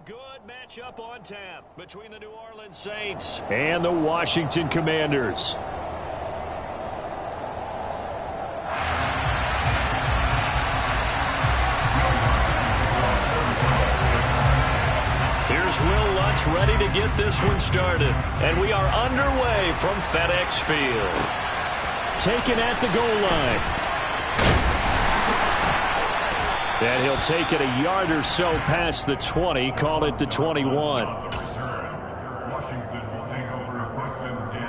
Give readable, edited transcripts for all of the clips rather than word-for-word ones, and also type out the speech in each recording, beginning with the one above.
good matchup on tap between the New Orleans Saints and the Washington Commanders. Here's Will Lutz ready to get this one started. And we are underway from FedEx Field. Taken at the goal line. And he'll take it a yard or so past the 20, call it the 21. Washington will take over first and 10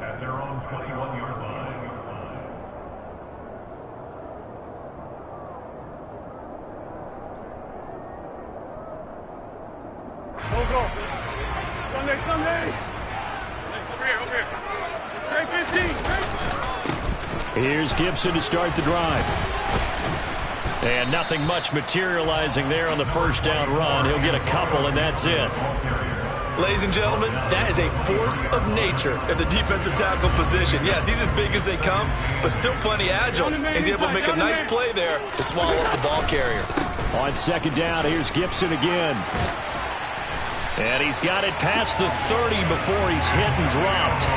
at their own 21-yard line. Go. Sunday. Over here. Here's Gibson to start the drive. And nothing much materializing there on the first down run. He'll get a couple, and that's it. Ladies and gentlemen, that is a force of nature at the defensive tackle position. Yes, he's as big as they come, but still plenty agile. He's able to make a nice play there to swallow up the ball carrier. On second down, here's Gibson again. And he's got it past the 30 before he's hit and dropped.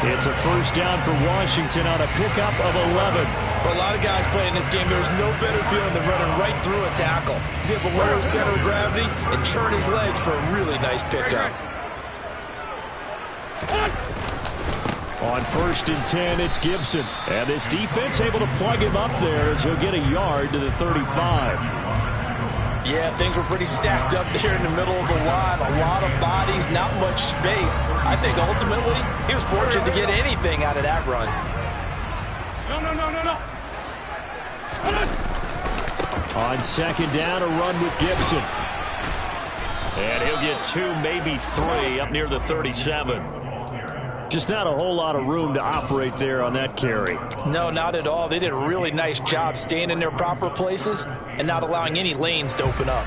It's a first down for Washington on a pickup of 11. For a lot of guys playing this game, there's no better feeling than running right through a tackle. He's able to lower his center of gravity and churn his legs for a really nice pickup. On first and 10, it's Gibson. And this defense able to plug him up there as he'll get a yard to the 35. Yeah, things were pretty stacked up there in the middle of the line. A lot of bodies, not much space. I think ultimately he was fortunate to get anything out of that run. No. On second down, a run with Gibson. And he'll get 2, maybe 3 up near the 37. Just not a whole lot of room to operate there on that carry. No, not at all. They did a really nice job staying in their proper places and not allowing any lanes to open up.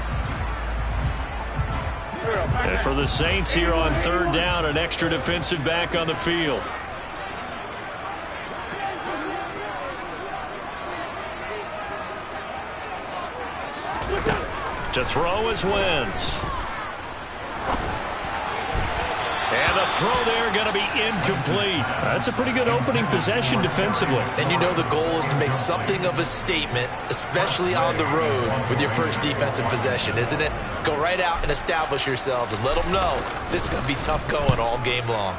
And for the Saints here on third down, an extra defensive back on the field. To throw is Wentz. And the throw there going to be incomplete. That's a pretty good opening possession defensively. And you know the goal is to make something of a statement, especially on the road with your first defensive possession, isn't it? Go right out and establish yourselves and let them know this is going to be tough going all game long.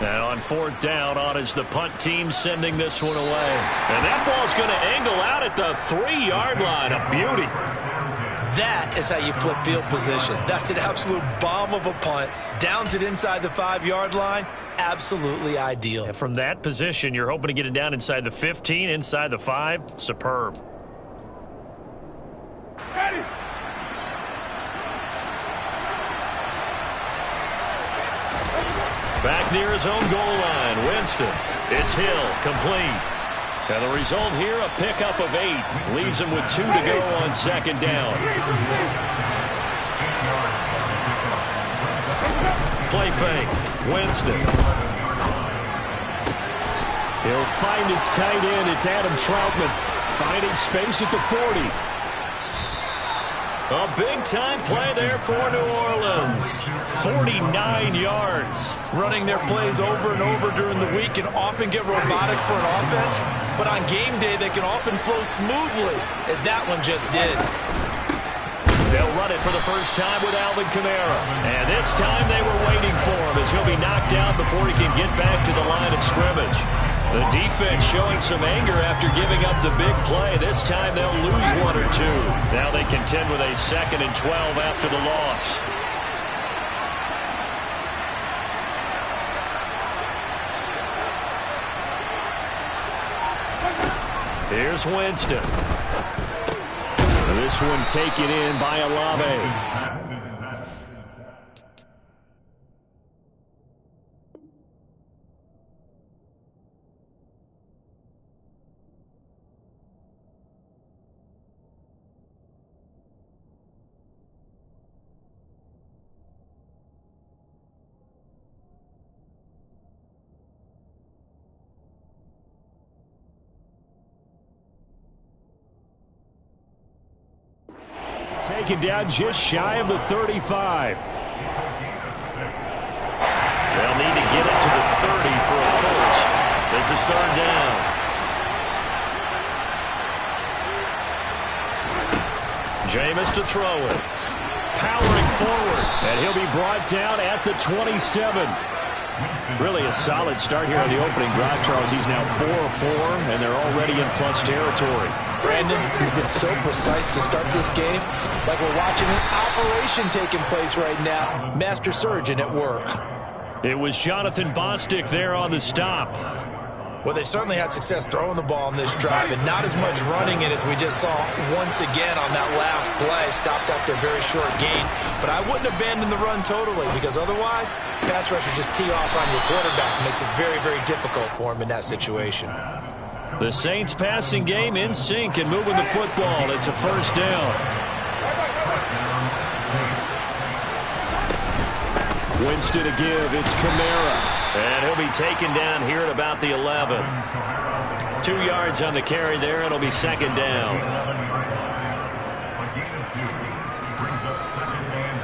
And on fourth down, on is the punt team sending this one away. And that ball's going to angle out at the 3-yard line. A beauty. That is how you flip field position. That's an absolute bomb of a punt. Downs it inside the 5-yard line. Absolutely ideal. And from that position, you're hoping to get it down inside the 15, inside the 5. Superb. Ready. Back near his own goal line, Winston. It's Hill, complete. And the result here, a pickup of 8. Leaves him with 2 to go on second down. Play fake. Winston. He'll find his tight end. It's Adam Troutman. Finding space at the 40. A big-time play there for New Orleans. 49 yards. Running their plays over and over during the week can often get robotic for an offense, but on game day they can often flow smoothly, as that one just did. They'll run it for the first time with Alvin Kamara. And this time they were waiting for him as he'll be knocked down before he can get back to the line of scrimmage. The defense showing some anger after giving up the big play. This time they'll lose 1 or 2. Now they contend with a 2nd and 12 after the loss. Here's Winston. This one taken in by Olave. taken down just shy of the 35. They'll need to get it to the 30 for a first. This is third down. Jameis to throw it. Powering forward, and he'll be brought down at the 27. Really a solid start here on the opening drive, Charles. He's now 4-4, and they're already in plus territory. Brandon, he's been so precise to start this game, like we're watching an operation taking place right now. Master surgeon at work. It was Jonathan Bostic there on the stop. Well, they certainly had success throwing the ball on this drive, and not as much running it as we just saw once again on that last play. Stopped after a very short gain. But I wouldn't abandon the run totally, because otherwise, pass rushers just tee off on your quarterback. It makes it very, very difficult for him in that situation. The Saints passing game in sync and moving the football. It's a first down. Winston to give. It's Kamara. And he'll be taken down here at about the 11. 2 yards on the carry there. It'll be second down. A gain of 2 brings up second and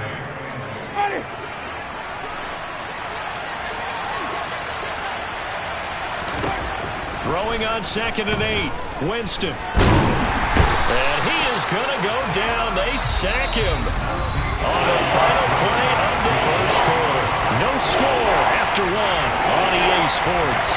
8. Throwing on second and 8. Winston. And he is going to go down. They sack him on the final play of the first quarter. No score after 1 on EA Sports.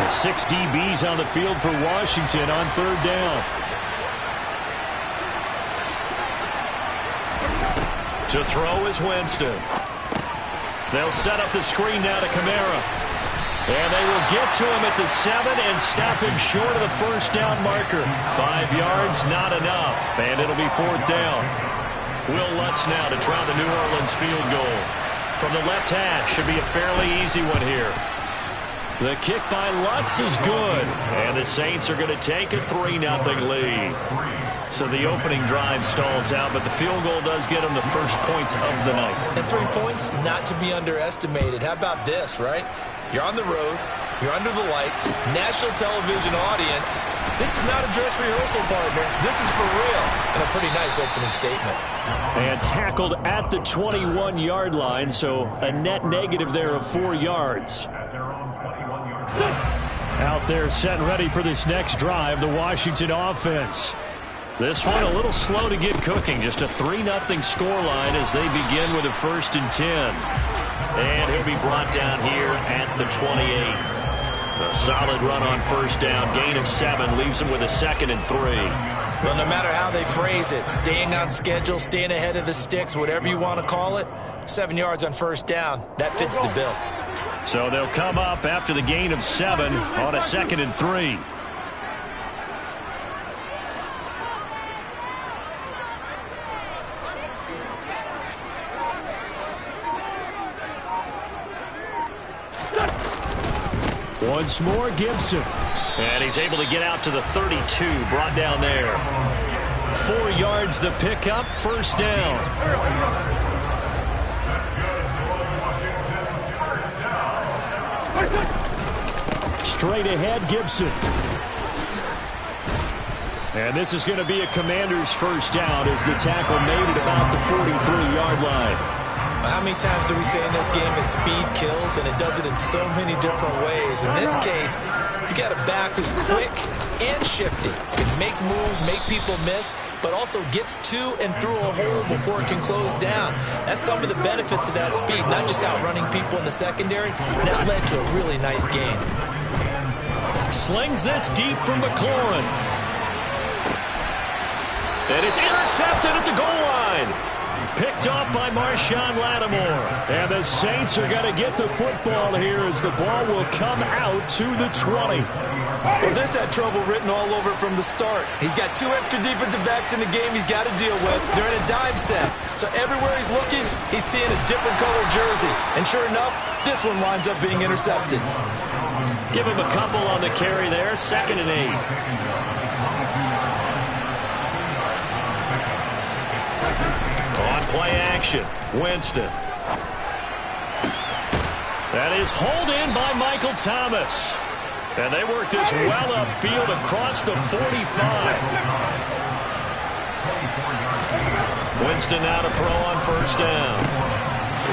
The 6 DBs on the field for Washington on third down. To throw is Winston. They'll set up the screen now to Kamara. And they will get to him at the 7 and stop him short of the first down marker. 5 yards, not enough. And it'll be fourth down. Will Lutz now to try the New Orleans field goal. From the left hash, should be a fairly easy one here. The kick by Lutz is good. And the Saints are going to take a 3-0 lead. So the opening drive stalls out, but the field goal does get them the first points of the night. And 3 points, not to be underestimated. How about this, right? You're on the road. You're under the lights. National television audience. This is not a dress rehearsal, partner. This is for real. And a pretty nice opening statement. And tackled at the 21-yard line, so a net negative there of 4 yards. Out there set and ready for this next drive, the Washington offense. This one a little slow to get cooking. Just a 3-0 scoreline as they begin with a 1st and 10. And he'll be brought down here at the 28. A solid run on first down. Gain of 7 leaves him with a 2nd and 3. Well, no matter how they phrase it, staying on schedule, staying ahead of the sticks, whatever you want to call it, 7 yards on first down. That fits the bill. So they'll come up after the gain of 7 on a 2nd and 3. Once more, Gibson. And he's able to get out to the 32, brought down there. 4 yards the pickup, first down. Straight ahead, Gibson. And this is going to be a Commander's first down as the tackle made at about the 43-yard line. How many times do we say in this game that speed kills, and it does it in so many different ways? In this case, you got a back who's quick and shifty. Can make moves, make people miss, but also gets to and through a hole before it can close down. That's some of the benefits of that speed, not just outrunning people in the secondary. That led to a really nice game. Slings this deep from McLaurin. And it's intercepted at the goal line. Picked off by Marshawn Lattimore. And the Saints are going to get the football here as the ball will come out to the 20. Well, this had trouble written all over from the start. He's got 2 extra defensive backs in the game he's got to deal with. They're in a dime set. So everywhere he's looking, he's seeing a different colored jersey. And sure enough, this one winds up being intercepted. Give him a couple on the carry there. 2nd and 8. Play action. Winston. That is hauled in by Michael Thomas. And they work this well upfield across the 45. Winston now to throw on first down.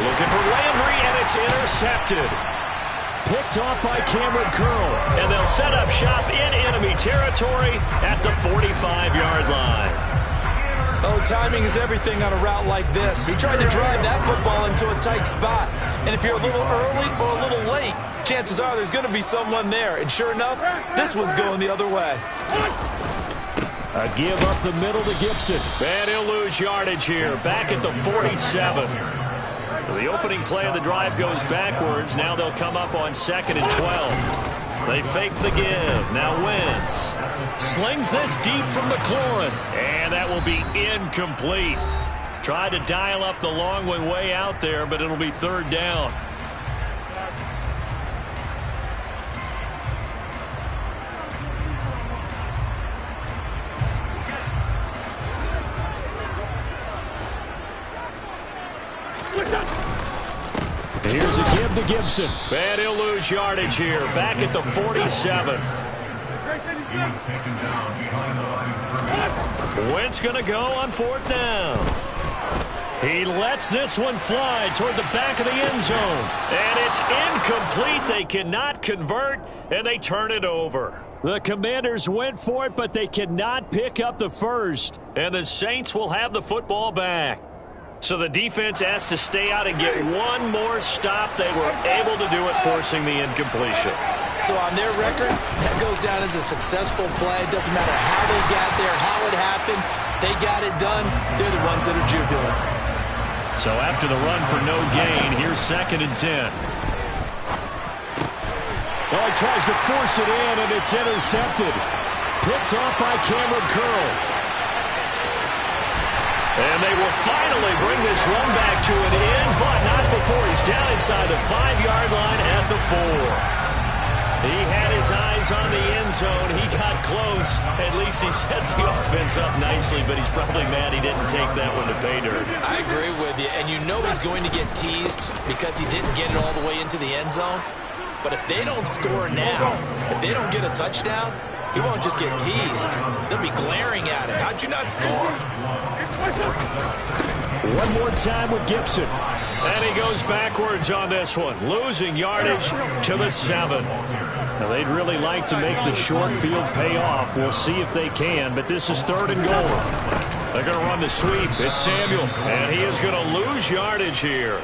Looking for Landry, and it's intercepted. Picked off by Cameron Curl. And they'll set up shop in enemy territory at the 45-yard line. Oh, timing is everything on a route like this. He tried to drive that football into a tight spot. And if you're a little early or a little late, chances are there's going to be someone there. And sure enough, this one's going the other way. A give up the middle to Gibson. And he'll lose yardage here, back at the 47. So the opening play of the drive goes backwards. Now they'll come up on 2nd and 12. They fake the give. Now Wentz slings this deep from McLaurin. And that will be incomplete. Tried to dial up the long one way out there, but it'll be 3rd down. Here's a give to Gibson. And he'll lose yardage here, back at the 47. He was taken down behind the line of scrimmage. Wentz going to go on 4th down. He lets this one fly toward the back of the end zone. And it's incomplete. They cannot convert, and they turn it over. The Commanders went for it, but they cannot pick up the first. And the Saints will have the football back. So the defense has to stay out and get one more stop. They were able to do it, forcing the incompletion. So on their record, that goes down as a successful play. It doesn't matter how they got there, how it happened. They got it done. They're the ones that are jubilant. So after the run for no gain, here's 2nd and 10. Well, he tries to force it in, and it's intercepted. Picked off by Cameron Curl. And they will finally bring this run back to an end, but not before he's down inside the 5-yard line at the 4. He had his eyes on the end zone. He got close. At least he set the offense up nicely, but he's probably mad he didn't take that one to pay dirt. I agree with you, and you know he's going to get teased because he didn't get it all the way into the end zone. But if they don't score now, if they don't get a touchdown, he won't just get teased. They'll be glaring at him. How'd you not score? One more time with Gibson. And he goes backwards on this one, losing yardage to the 7. Now, they'd really like to make the short field pay off. We'll see if they can, but this is 3rd and goal. They're going to run the sweep. It's Samuel, and he is going to lose yardage here.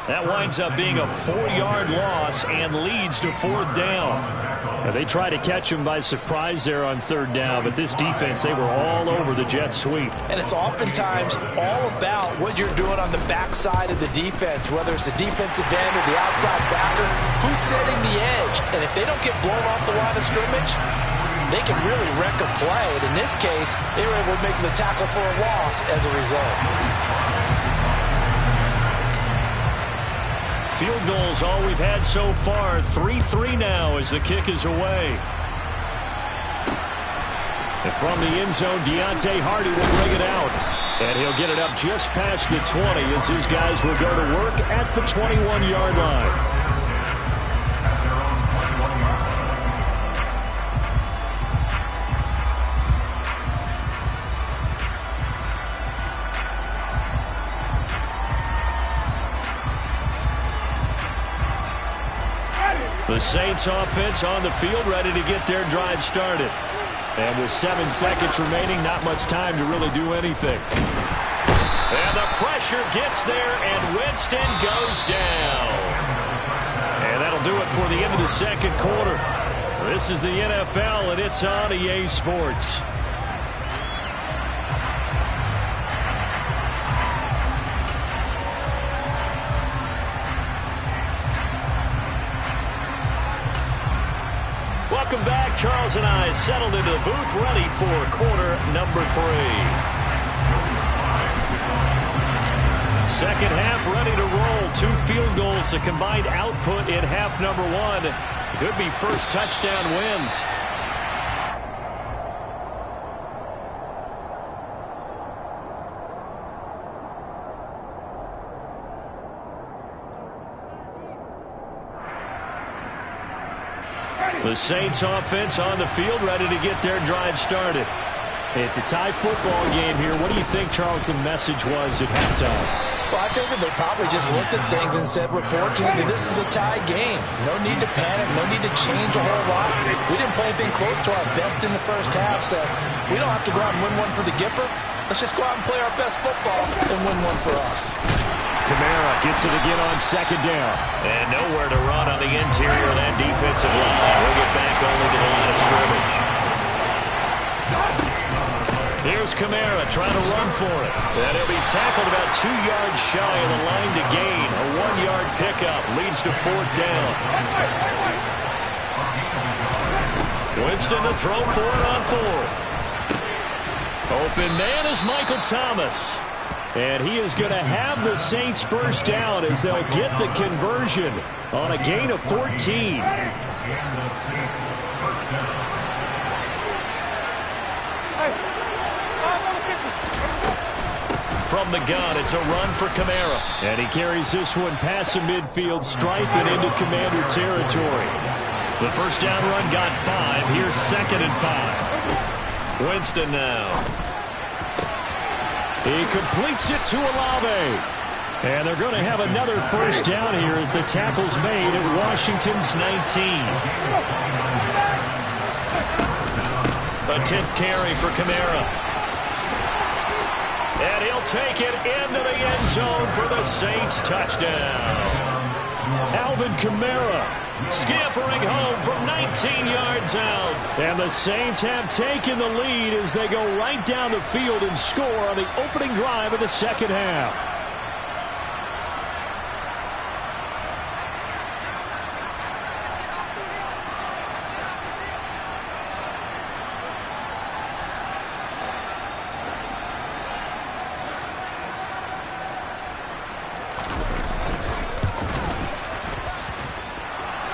That winds up being a 4-yard loss and leads to 4th down. Now, they try to catch him by surprise there on 3rd down, but this defense, they were all over the jet sweep. And it's oftentimes all about what you're doing on the backside of the defense, whether it's the defensive end or the outside backer, who's setting the edge. And if they don't get blown off the line of scrimmage, they can really wreck a play. And in this case, they were able to make the tackle for a loss as a result. Field goals all we've had so far. 3-3 now as the kick is away. And from the end zone, Deontay Hardy will bring it out. And he'll get it up just past the 20 as his guys will go to work at the 21-yard line. The Saints offense on the field, ready to get their drive started. And with 7 seconds remaining, not much time to really do anything. And the pressure gets there, and Winston goes down. And that'll do it for the end of the 2nd quarter. This is the NFL, and it's on EA Sports. Welcome back. Charles and I settled into the booth, ready for quarter number 3. Second half ready to roll. 2 field goals, the combined output in half number 1. Could be first touchdown wins. The Saints offense on the field, ready to get their drive started. It's a tie football game here. What do you think, Charles, the message was at halftime? Well, I figured they probably just looked at things and said, we're fortunate that this is a tie game. No need to panic, no need to change a whole lot. We didn't play anything close to our best in the first half, so we don't have to go out and win one for the Gipper. Let's just go out and play our best football and win one for us. Kamara gets it again on second down. And nowhere to run on the interior of that defensive line. He'll get back only to the line of scrimmage. Here's Kamara trying to run for it. And he'll be tackled about 2 yards shy of the line to gain. A 1-yard pickup leads to fourth down. Winston to throw for it on fourth. Open man is Michael Thomas. And he is going to have the Saints first down as they'll get the conversion on a gain of 14. From the gun, it's a run for Kamara. And he carries this one past the midfield stripe and into Commander territory. The first down run got 5. Here's 2nd and 5. Winston now. He completes it to Olave. And they're going to have another first down here as the tackle's made at Washington's 19. The 10th carry for Kamara. And he'll take it into the end zone for the Saints touchdown. Alvin Kamara scampering home from 19 yards out. And the Saints have taken the lead as they go right down the field and score on the opening drive of the second half.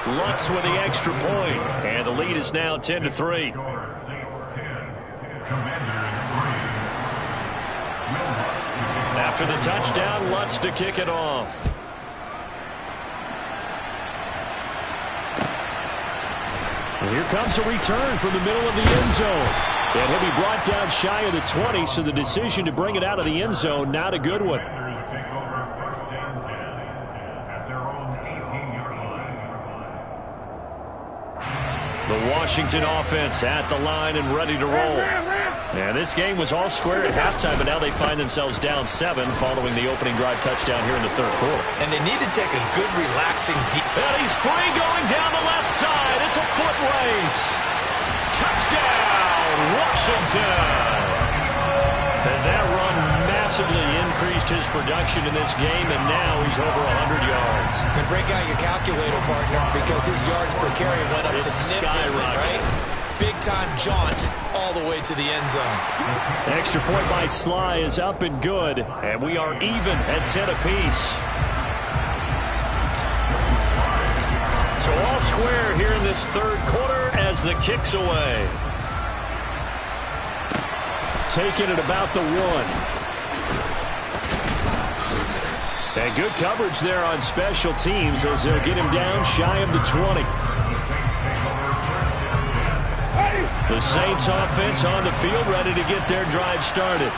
Lutz with the extra point, and the lead is now 10-3. After the touchdown, Lutz to kick it off. And here comes a return from the middle of the end zone. And he'll be brought down shy of the 20, so the decision to bring it out of the end zone, not a good one. The Washington offense at the line and ready to roll. And this game was all square at halftime, but now they find themselves down 7 following the opening drive touchdown here in the third quarter. And they need to take a good, relaxing deep. And he's free going down the left side. It's a foot race. Touchdown, Washington. And that run massively increased his production in this game, and now he's over 100 yards. And break out your calculator, partner, because his yards per carry went up significantly, right? Big-time jaunt all the way to the end zone. Extra point by Sly is up and good, and we are even at 10 apiece. So all square here in this third quarter as the kick's away. Taking it about the 1. And good coverage there on special teams as they'll get him down shy of the 20. The Saints offense on the field ready to get their drive started.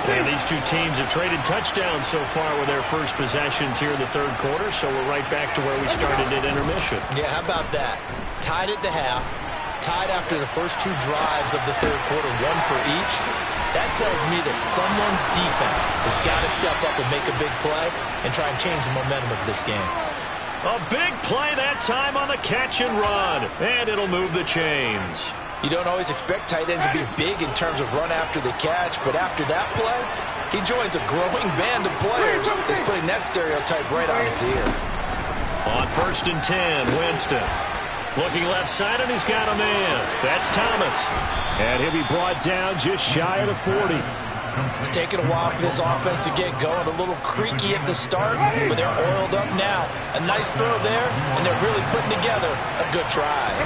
And these two teams have traded touchdowns so far with their first possessions here in the third quarter, so we're right back to where we started at intermission. Yeah, how about that? Tied at the half, tied after the first 2 drives of the third quarter, 1 for each. That tells me that someone's defense has got to step up and make a big play and try and change the momentum of this game. A big play that time on the catch and run, and it'll move the chains. You don't always expect tight ends to be big in terms of run after the catch, but after that play, he joins a growing band of players that's putting that stereotype right on its ear. On 1st and 10, Winston. Looking left side, and he's got a man. That's Thomas. And he'll be brought down just shy of the 40. It's taken a while for this offense to get going. A little creaky at the start, but they're oiled up now. A nice throw there, and they're really putting together a good drive.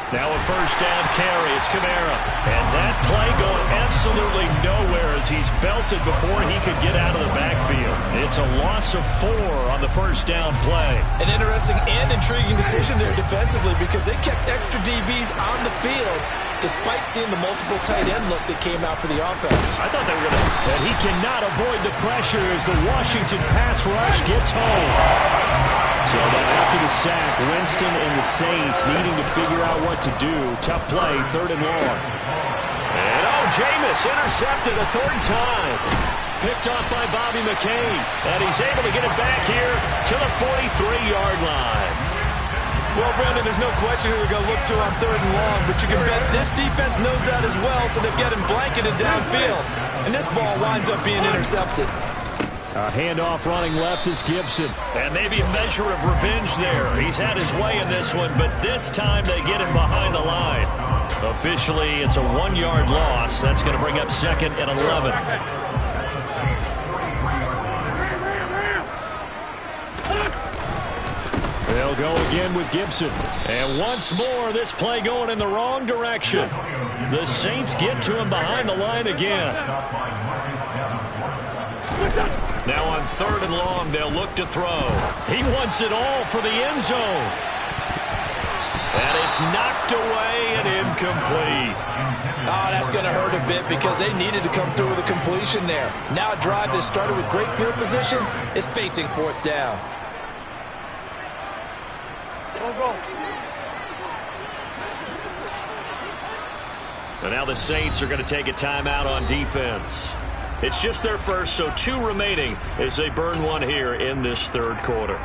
Now a first down carry. It's Kamara. And that play going absolutely nowhere as he's belted before he could get out of the backfield. It's a loss of 4 on the first down play. An interesting and intriguing decision there defensively because they kept extra DBs on the field despite seeing the multiple tight end look that came out for the offense. I thought they were going to... And he cannot avoid the pressure as the Washington pass rush gets home. So then after the sack, Winston and the Saints needing to figure out what to do. Tough play, 3rd and long. And Jameis intercepted a 3rd time. Picked off by Bobby McCain. And he's able to get it back here to the 43-yard line. Well, Brandon, there's no question who they're going to look to on 3rd and long, but you can bet this defense knows that as well, so they're getting blanketed downfield. And this ball winds up being intercepted. A handoff running left is Gibson. And maybe a measure of revenge there. He's had his way in this one, but this time they get him behind the line. Officially, it's a 1-yard loss. That's going to bring up 2nd and 11. They'll go again with Gibson. And once more, this play going in the wrong direction. The Saints get to him behind the line again. Now on 3rd and long, they'll look to throw. He wants it all for the end zone. And it's knocked away and incomplete. Oh, that's going to hurt a bit because they needed to come through with a completion there. Now a drive that started with great field position is facing 4th down. And now the Saints are going to take a timeout on defense. It's just their first, so 2 remaining as they burn one here in this 3rd quarter.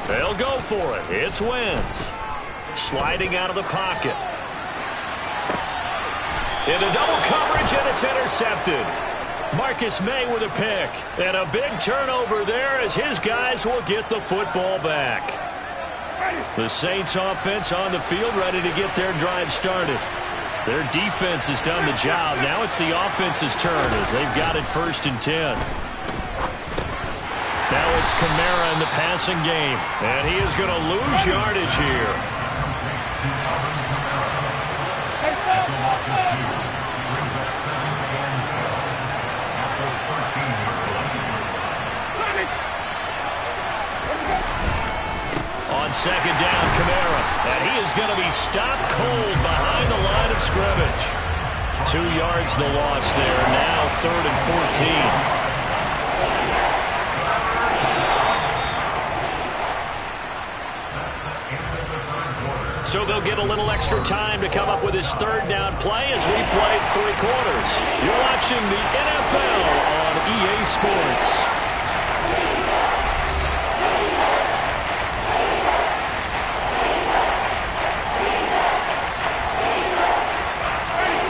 They'll go for it. It's Wentz. Sliding out of the pocket. Into double coverage, and it's intercepted. Marcus May with a pick. And a big turnover there as his guys will get the football back. The Saints offense on the field ready to get their drive started. Their defense has done the job. Now it's the offense's turn as they've got it 1st and 10. Now it's Kamara in the passing game. And he is going to lose yardage here. On 2nd down, Kamara. And he is going to be stopped cold behind the line of scrimmage. 2 yards the loss there. Now 3rd and 14. So they'll get a little extra time to come up with his 3rd down play as we played 3 quarters. You're watching the NFL on EA Sports.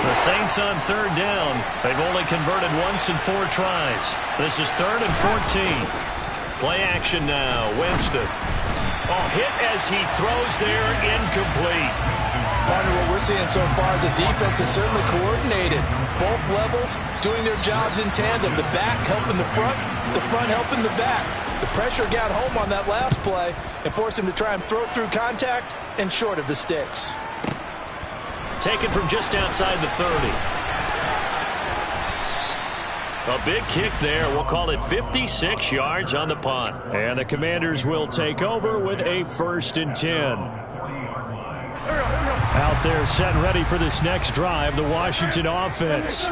The Saints on 3rd down. They've only converted once in 4 tries. This is 3rd and 14. Play action now. Winston. Oh, hit as he throws there, incomplete. Partner, what we're seeing so far is the defense is certainly coordinated. Both levels doing their jobs in tandem. The back helping the front helping the back. The pressure got home on that last play and forced him to try and throw through contact and short of the sticks. Taken from just outside the 30. A big kick there. We'll call it 56 yards on the punt. And the Commanders will take over with a 1st and 10. Out there set and ready for this next drive, the Washington offense.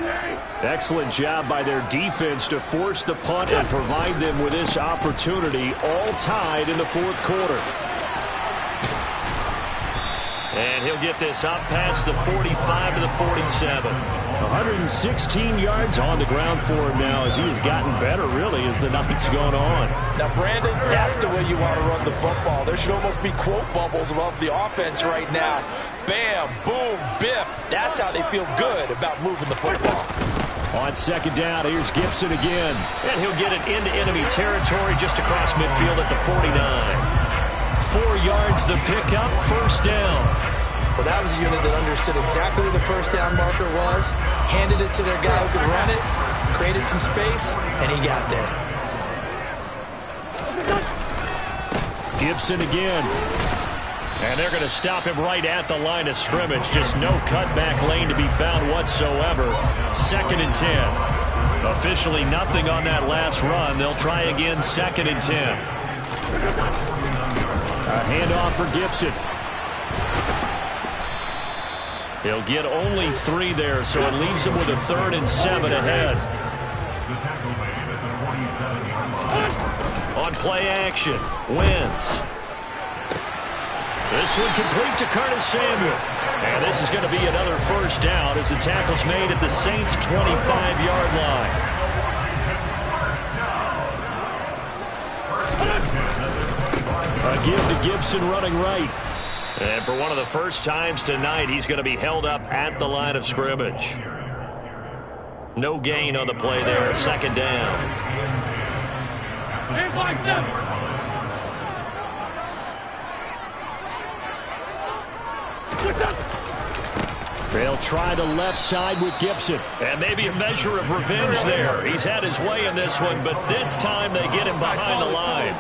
Excellent job by their defense to force the punt and provide them with this opportunity, all tied in the 4th quarter. And he'll get this up past the 45 to the 47. 116 yards on the ground for him now as he has gotten better, really, as the night's going on. Now, Brandon, that's the way you want to run the football. There should almost be quote bubbles above the offense right now. Bam, boom, biff. That's how they feel good about moving the football. On 2nd down, here's Gibson again. And he'll get it into enemy territory just across midfield at the 49. 4 yards the pickup, 1st down. Well, that was a unit that understood exactly where the first down marker was, handed it to their guy who could run it, created some space, and he got there. Gibson again. And they're going to stop him right at the line of scrimmage. Just no cutback lane to be found whatsoever. 2nd and 10. Officially nothing on that last run. They'll try again, 2nd and 10. A handoff for Gibson. He'll get only 3 there, so it leaves him with a 3rd and 7 ahead. On play action, Wentz. This one complete to Curtis Samuel. And this is going to be another first down as the tackle's made at the Saints' 25-yard line. A give to Gibson running right. And for one of the first times tonight, he's going to be held up at the line of scrimmage. No gain on the play there, 2nd down. They'll try the left side with Gibson. And maybe a measure of revenge there. He's had his way in this one, but this time they get him behind the line.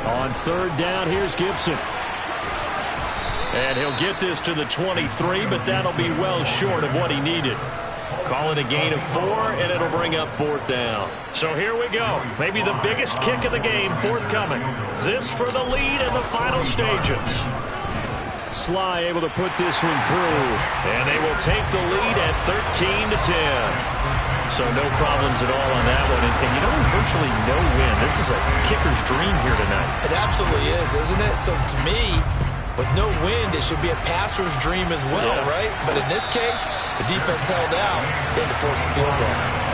On 3rd down, here's Gibson. And he'll get this to the 23, but that'll be well short of what he needed. Call it a gain of 4, and it'll bring up 4th down. So here we go. Maybe the biggest kick of the game forthcoming. This for the lead in the final stages. Sly able to put this one through, and they will take the lead at 13-10. So no problems at all on that one. And you know, virtually no win. This is a kicker's dream here tonight. It absolutely is, isn't it? So to me, with no wind, it should be a passer's dream as well, right? But in this case, the defense held out. They had to force the field goal.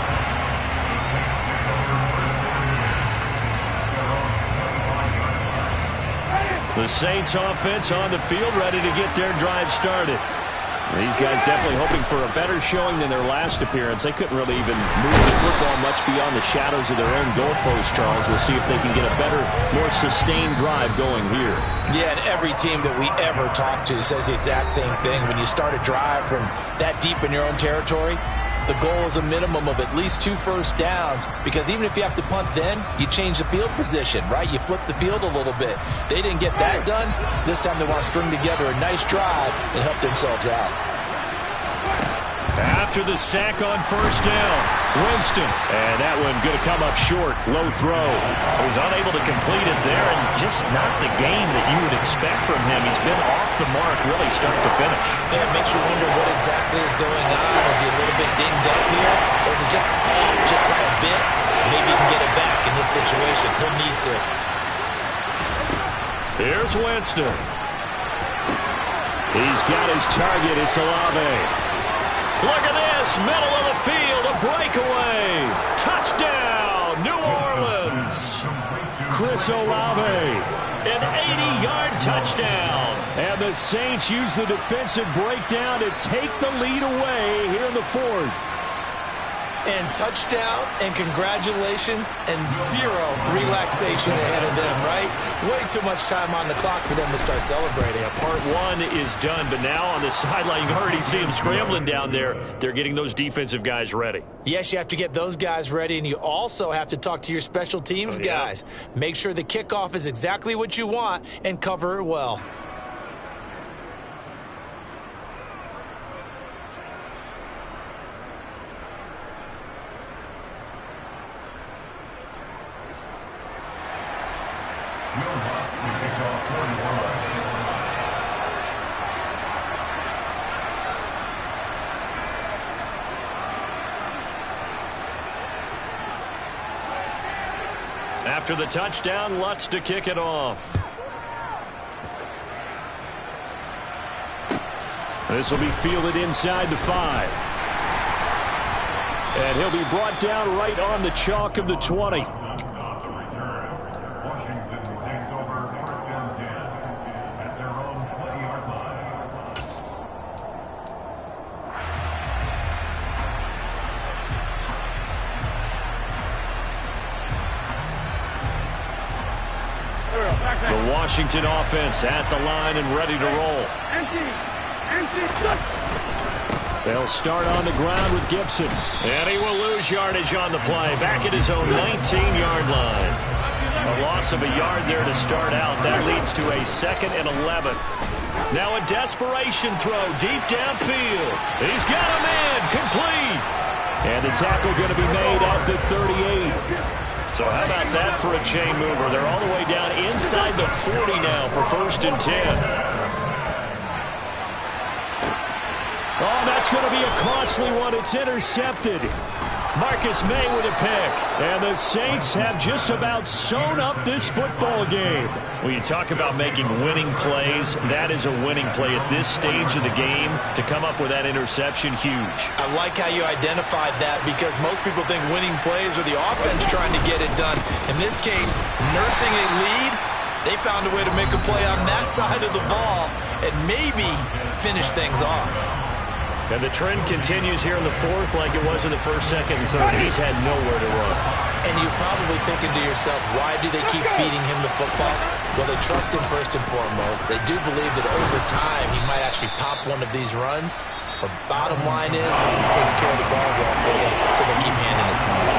The Saints offense on the field, ready to get their drive started. These guys definitely hoping for a better showing than their last appearance. They couldn't really even move the football much beyond the shadows of their own goalpost, Charles. We'll see if they can get a better, more sustained drive going here. Yeah, and every team that we ever talk to says the exact same thing. When you start a drive from that deep in your own territory, the goal is a minimum of at least 2 first downs, because even if you have to punt then, you change the field position, right? You flip the field a little bit. They didn't get that done. This time they want to string together a nice drive and help themselves out. After the sack on 1st down, Winston. And that one going to come up short, low throw. So he's unable to complete it there, and just not the game that you would expect from him. He's been off the mark really start to finish. Yeah, it makes you wonder what exactly is going on. Is he a little bit dinged up here? Or is it just off just by a bit? Maybe he can get it back in this situation. He'll need to. Here's Winston. He's got his target. It's Olave. Look at this, middle of the field, a breakaway. Touchdown, New Orleans. Chris Olave, an 80-yard touchdown. And the Saints use the defensive breakdown to take the lead away here in the 4th. And touchdown, and congratulations, and 0 relaxation ahead of them, right? Way too much time on the clock for them to start celebrating. Yeah, part 1 is done, but now on the sideline, you already see them scrambling down there. They're getting those defensive guys ready. Yes, you have to get those guys ready, and you also have to talk to your special teams guys. Make sure the kickoff is exactly what you want and cover it well. After the touchdown, Lutz to kick it off. This will be fielded inside the 5. And he'll be brought down right on the chalk of the 20. Washington offense at the line and ready to roll. They'll start on the ground with Gibson. And he will lose yardage on the play. Back at his own 19-yard line. A loss of a yard there to start out. That leads to a 2nd and 11. Now a desperation throw deep downfield. He's got a man complete. And the tackle going to be made at the 38. So how about that for a chain mover? They're all the way down inside the 40 now for 1st and 10. Oh, that's going to be a costly one. It's intercepted. Marcus May with a pick. And the Saints have just about sewn up this football game. When you talk about making winning plays, that is a winning play at this stage of the game. To come up with that interception, huge. I like how you identified that because most people think winning plays are the offense trying to get it done. In this case, nursing a lead, they found a way to make a play on that side of the ball and maybe finish things off. And the trend continues here in the 4th like it was in the 1st, 2nd, and 3rd. He's had nowhere to run. And you're probably thinking to yourself, why do they keep feeding him the football? Well, they trust him first and foremost. They do believe that over time he might actually pop one of these runs. But bottom line is he takes care of the ball well for them, so they keep handing it to him.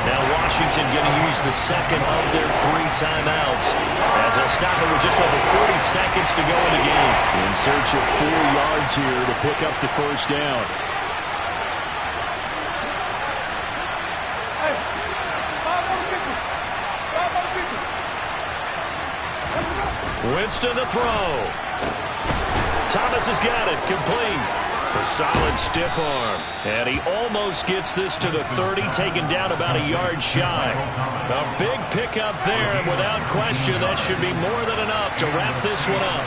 Now Washington going to use the 2nd of their 3 timeouts as they'll stop it with just over 40 seconds to go in the game. In search of 4 yards here to pick up the 1st down. Winston to throw. Thomas has got it, complete. A solid stiff arm. And he almost gets this to the 30, taken down about a yard shy. A big pickup there, and without question, that should be more than enough to wrap this one up.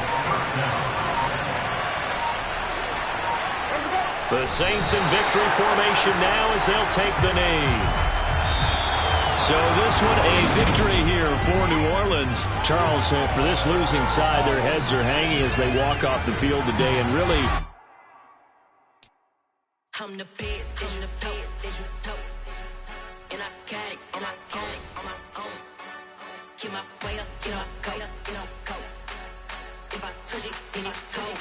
The Saints in victory formation now as they'll take the knee. So this one a victory here for New Orleans. Charles, for this losing side, their heads are hanging as they walk off the field today, and really... I'm the best, and I got it, and I own it, on my own. Get my way up, get my go, go. If I touch it, then it's cold,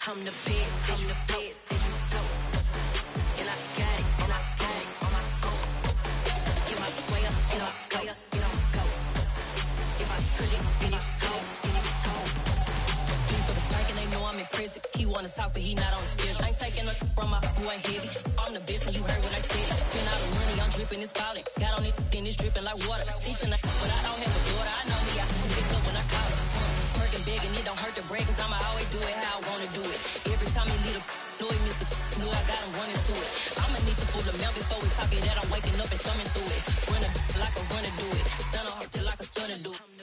I'm the best, and I got it, and I own it, on my own. Get my way up, get my go. If I touch it, then it's cold, For the bank and they know I'm impressive. He wanna talk, but he not on the schedule. I ain't taking a from my boy heavy. I'm the best, and you heard what I said. Spend all the money, I'm dripping, it's falling. Got on it, then it's dripping like water. Teaching, but I don't have a daughter. I know me, I can pick up when I call it. Working big, and it don't hurt to break, cause I'ma always do it how I wanna do it. Every time he lead a know he missed the know I got him running to it. I'ma need to pull the mail before we talk it that I'm waking up and thumbing through it. Run a like a runner do it. Stun on her till I can stun and do it.